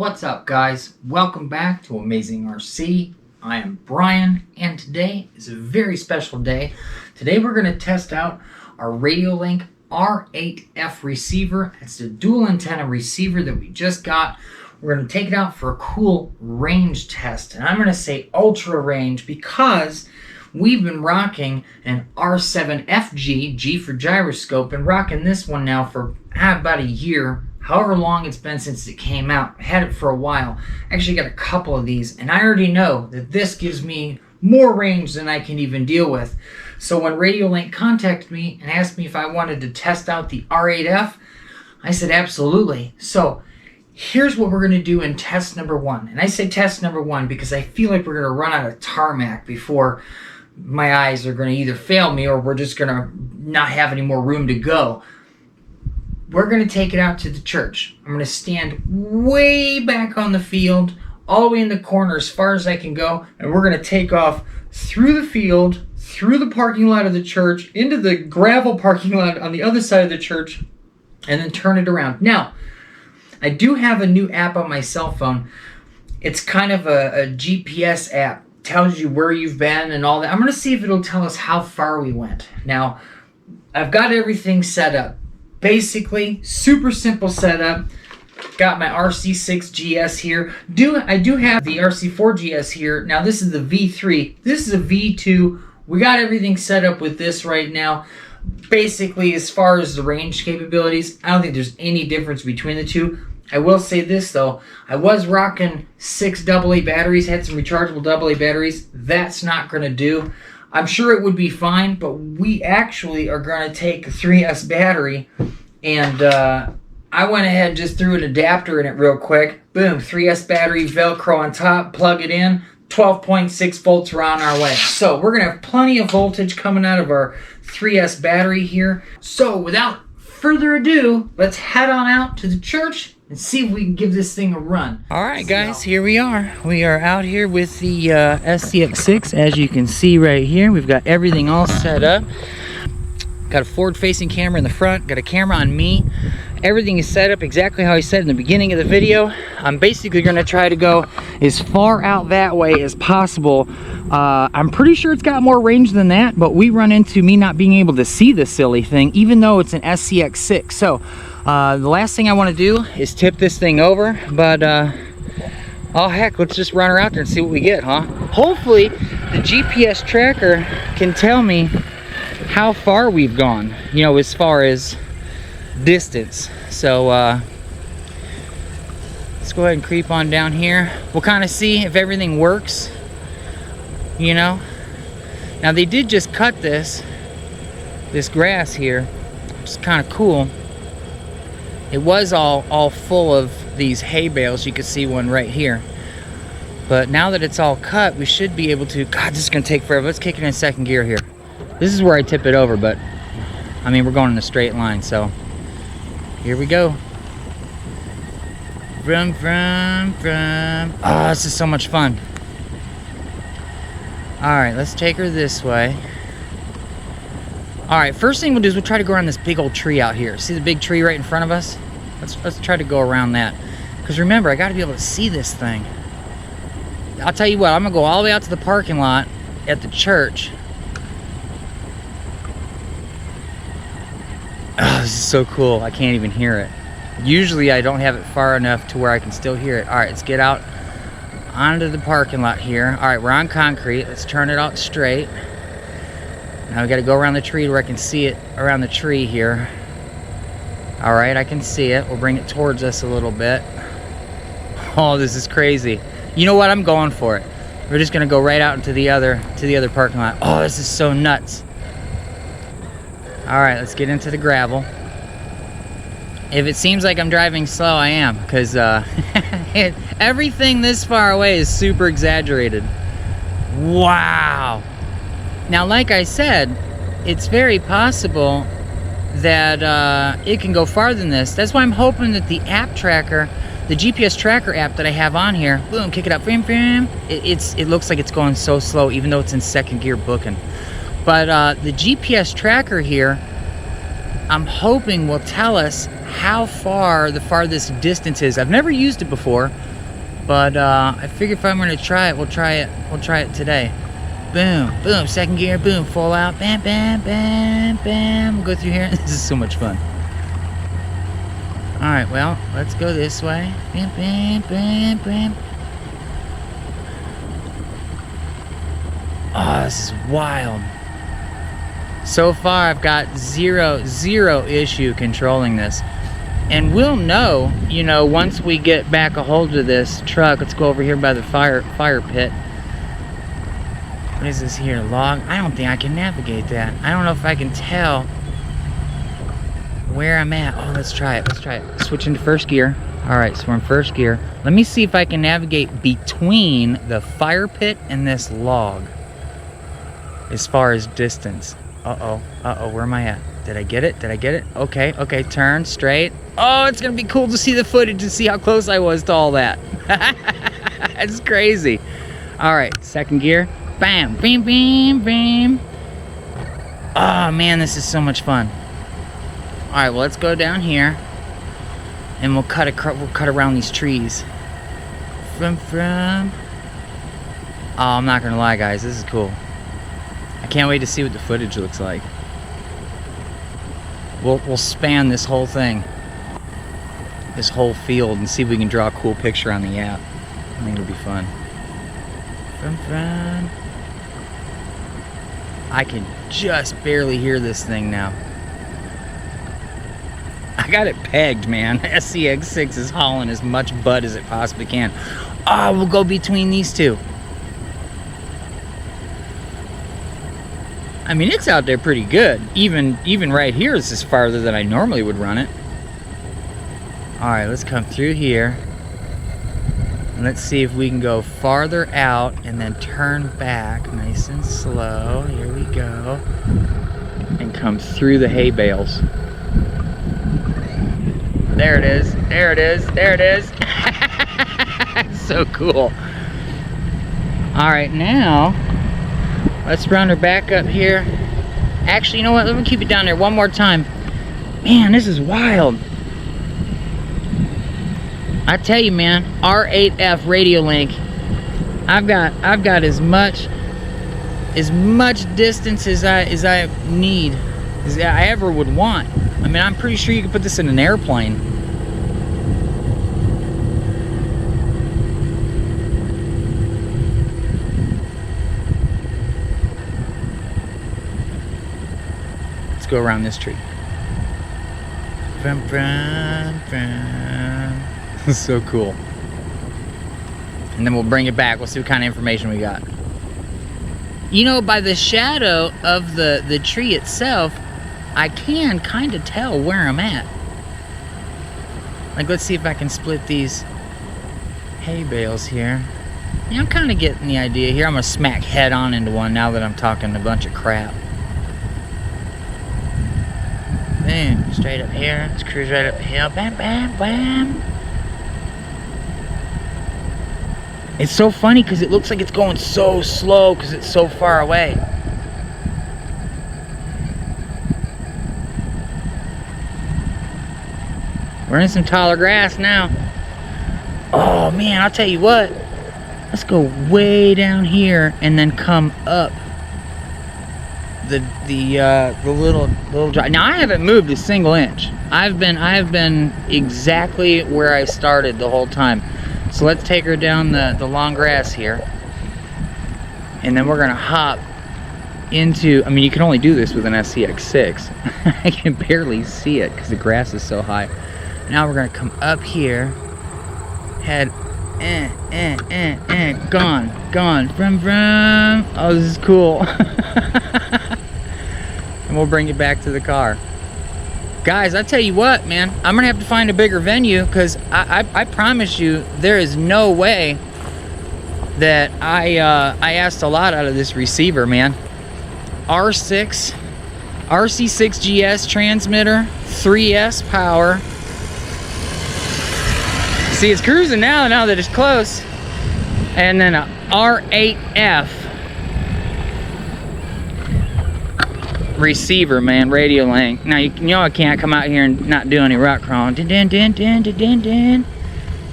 What's up, guys? Welcome back to Amazing RC. I am Brian, and today is a very special day. Today we're going to test out our RadioLink R8F receiver. It's the dual antenna receiver that we just got. We're going to take it out for a cool range test, and I'm going to say ultra range because we've been rocking an R7FG, G for gyroscope, and rocking this one now for about a year. However long it's been since it came out. I had it for a while. I actually got a couple of these, and I already know that this gives me more range than I can even deal with. So when RadioLink contacted me and asked me if I wanted to test out the R8F, I said absolutely. So here's what we're going to do in test number one. And I say test number one because I feel like we're going to run out of tarmac before my eyes are going to either fail me or we're just going to not have any more room to go. We're going to take it out to the church. I'm going to stand way back on the field, all the way in the corner as far as I can go, and we're going to take off through the field, through the parking lot of the church, into the gravel parking lot on the other side of the church, and then turn it around. Now, I do have a new app on my cell phone. It's kind of a GPS app. It tells you where you've been and all that. I'm going to see if it'll tell us how far we went. Now, I've got everything set up. Basically, super simple setup. Got my RC6 GS here. I do have the RC4 GS here. Now this is the V3. This is a V2. We got everything set up with this right now. Basically, as far as the range capabilities, I don't think there's any difference between the two. I will say this though, I was rocking 6 AA batteries, had some rechargeable AA batteries. That's not going to do. I'm sure it would be fine, but we actually are going to take a 3S battery, and I went ahead and just threw an adapter in it real quick. Boom, 3S battery, Velcro on top, plug it in, 12.6 volts are on our way. So we're going to have plenty of voltage coming out of our 3S battery here. So without further ado, let's head on out to the church and see if we can give this thing a run. All right, guys, here we are. We are out here with the SCX6, as you can see right here. We've got everything all set up. Got a forward-facing camera in the front, got a camera on me. Everything is set up exactly how I said in the beginning of the video. I'm basically gonna try to go as far out that way as possible. I'm pretty sure it's got more range than that, but we run into me not being able to see this silly thing, even though it's an SCX6. So, the last thing I want to do is tip this thing over, but oh heck, let's just run her out there and see what we get, huh? Hopefully the GPS tracker can tell me how far we've gone, you know, as far as distance. So let's go ahead and creep on down here. We'll kind of see if everything works, you know. Now they did just cut this grass here, which is kind of cool. It was all full of these hay bales. You can see one right here. But now that it's all cut, we should be able to... God, this is going to take forever. Let's kick it in second gear here. This is where I tip it over, but... I mean, we're going in a straight line, so... Here we go. Vroom, vroom, vroom. Oh, this is so much fun. Alright, let's take her this way. Alright, first thing we'll do is we'll try to go around this big old tree out here. See the big tree right in front of us? Let's try to go around that. Because remember, I got to be able to see this thing. I'll tell you what, I'm going to go all the way out to the parking lot at the church. Oh, this is so cool. I can't even hear it. Usually I don't have it far enough to where I can still hear it. Alright, let's get out onto the parking lot here. Alright, we're on concrete. Let's turn it out straight. Now we got to go around the tree where I can see it around the tree here. Alright, I can see it. We'll bring it towards us a little bit. Oh, this is crazy. You know what? I'm going for it. We're just going to go right out into the other parking lot. Oh, this is so nuts. Alright, let's get into the gravel. If it seems like I'm driving slow, I am. Because everything this far away is super exaggerated. Wow. Now, like I said, it's very possible that it can go farther than this. That's why I'm hoping that the app tracker, the GPS tracker app that I have on here, boom, kick it up, bam, bam, it looks like it's going so slow, even though it's in second gear booking. But the GPS tracker here, I'm hoping will tell us how far the farthest distance is. I've never used it before, But I figure if I'm gonna try it, we'll try it today. Boom, boom, second gear, boom, full out, bam, bam, bam, bam. Go through here. This is so much fun. All right, well, let's go this way. Bam, bam, bam, bam. Oh, this is wild. So far, I've got zero issue controlling this. And we'll know, you know, once we get back a hold of this truck. Let's go over here by the fire pit. What is this here? Log? I don't think I can navigate that. I don't know if I can tell where I'm at. Oh, let's try it. Let's try it. Switch into first gear. All right, so we're in first gear. Let me see if I can navigate between the fire pit and this log as far as distance. Uh-oh, where am I at? Did I get it? Did I get it? Okay, turn straight. Oh, it's gonna be cool to see the footage and see how close I was to all that. It's crazy. All right, second gear. Bam, bam, bam, bam. Oh man, this is so much fun. All right, well, let's go down here and we'll cut around these trees. Oh, I'm not gonna lie, guys, this is cool. I can't wait to see what the footage looks like. We'll span this whole thing, this whole field, and see if we can draw a cool picture on the app. I think it'll be fun. I can just barely hear this thing now. I got it pegged, man. SCX6 is hauling as much butt as it possibly can. Oh, we'll go between these two. I mean, it's out there pretty good. Even right here is just farther than I normally would run it. All right, let's come through here. And let's see if we can go farther out and then turn back nice and slow. Here we go. And come through the hay bales. There it is. There it is. There it is. So cool. All right, now let's round her back up here. Actually, you know what? Let me keep it down there one more time. Man, this is wild. I tell you, man, R8F RadioLink. I've got as much distance as I need, as I ever would want. I mean, I'm pretty sure you could put this in an airplane. Go around this tree. So cool. And then we'll bring it back. We'll see what kind of information we got. You know, by the shadow of the tree itself, I can kind of tell where I'm at. Like, let's see if I can split these hay bales here. Yeah, I'm kind of getting the idea here. I'm gonna smack head on into one now that I'm talking a bunch of crap. Boom, straight up here. Let's cruise right up the hill. Bam, bam, bam. It's so funny because it looks like it's going so slow because it's so far away. We're in some taller grass now. Oh man, I'll tell you what. Let's go way down here and then come up the little drive. Now I haven't moved a single inch. I have been exactly where I started the whole time. So let's take her down the long grass here, and then we're gonna hop into. I mean, you can only do this with an SCX6. I can barely see it because the grass is so high. Now we're gonna come up here, head gone, vroom. Oh, this is cool. And we'll bring it back to the car. Guys, I tell you what, man, I'm gonna have to find a bigger venue because I promise you there is no way that I asked a lot out of this receiver, man. RC6GS transmitter, 3S power. See, it's cruising now that it's close. And then a R8F receiver, man, RadioLink. Now you know I can't come out here and not do any rock crawling.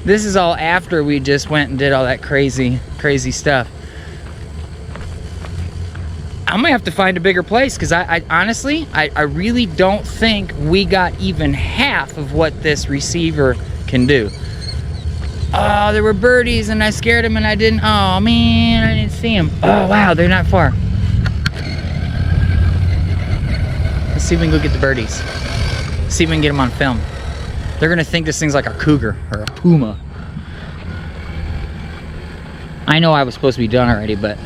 This is all after we just went and did all that crazy stuff. I'm gonna have to find a bigger place, because I honestly, I really don't think we got even half of what this receiver can do. Oh, there were birdies and I scared them and I didn't, oh man, I didn't see them. Oh wow, they're not far. Let's see if we can go get the birdies. See if we can get them on film. They're gonna think this thing's like a cougar or a puma. I know I was supposed to be done already, but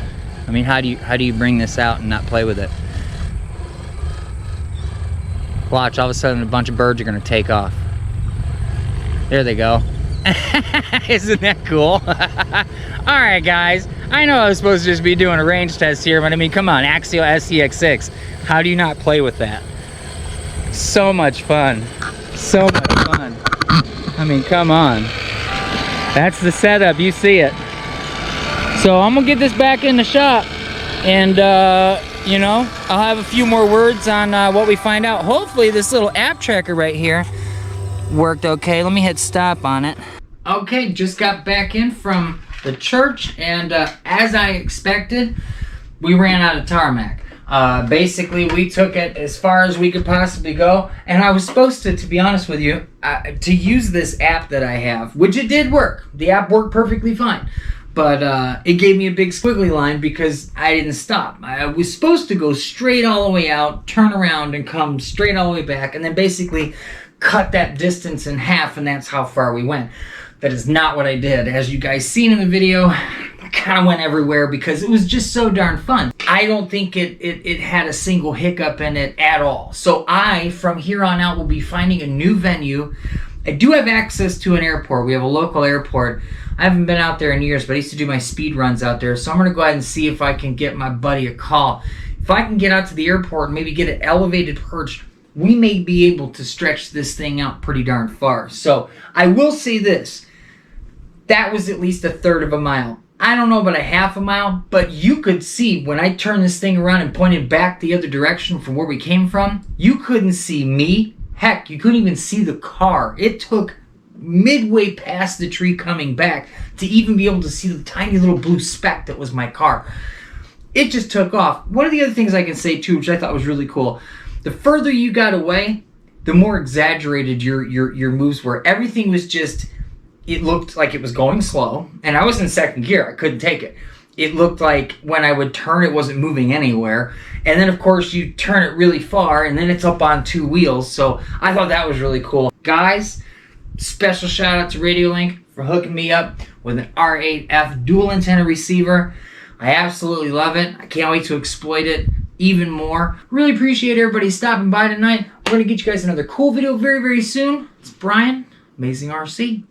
I mean, how do you bring this out and not play with it? Watch, all of a sudden a bunch of birds are gonna take off. There they go. Isn't that cool? Alright guys, I know I was supposed to just be doing a range test here, but I mean, come on, Axial SCX6. How do you not play with that? So much fun. So much fun. I mean, come on. That's the setup, you see it. So I'm gonna get this back in the shop, and you know, I'll have a few more words on what we find out. Hopefully this little app tracker right here worked okay. Let me hit stop on it. Okay, just got back in from the church, and as I expected, we ran out of tarmac. Basically, we took it as far as we could possibly go, and I was supposed to be honest with you, to use this app that I have, which it did work. The app worked perfectly fine. But it gave me a big squiggly line because I didn't stop. I was supposed to go straight all the way out, turn around, and come straight all the way back, and then basically cut that distance in half, and that's how far we went. That is not what I did. As you guys seen in the video, I kind of went everywhere because it was just so darn fun. I don't think it had a single hiccup in it at all. So I, from here on out, will be finding a new venue. I do have access to an airport. We have a local airport. I haven't been out there in years, but I used to do my speed runs out there. So I'm going to go ahead and see if I can get my buddy a call. If I can get out to the airport and maybe get an elevated perch, we may be able to stretch this thing out pretty darn far. So I will say this. That was at least a third of a mile. I don't know about a half a mile, but you could see when I turned this thing around and pointed back the other direction from where we came from, you couldn't see me. Heck, you couldn't even see the car. It took midway past the tree coming back to even be able to see the tiny little blue speck that was my car. It just took off. One of the other things I can say too, which I thought was really cool, the further you got away, the more exaggerated your moves were. Everything was just, it looked like it was going slow, and I was in second gear. I couldn't take it. It looked like when I would turn, it wasn't moving anywhere. And then, of course, you turn it really far, and then it's up on two wheels. So I thought that was really cool. Guys, special shout out to RadioLink for hooking me up with an R8F dual antenna receiver. I absolutely love it. I can't wait to exploit it even more. Really appreciate everybody stopping by tonight. We're going to get you guys another cool video very, very soon. It's Brian, Amazing RC.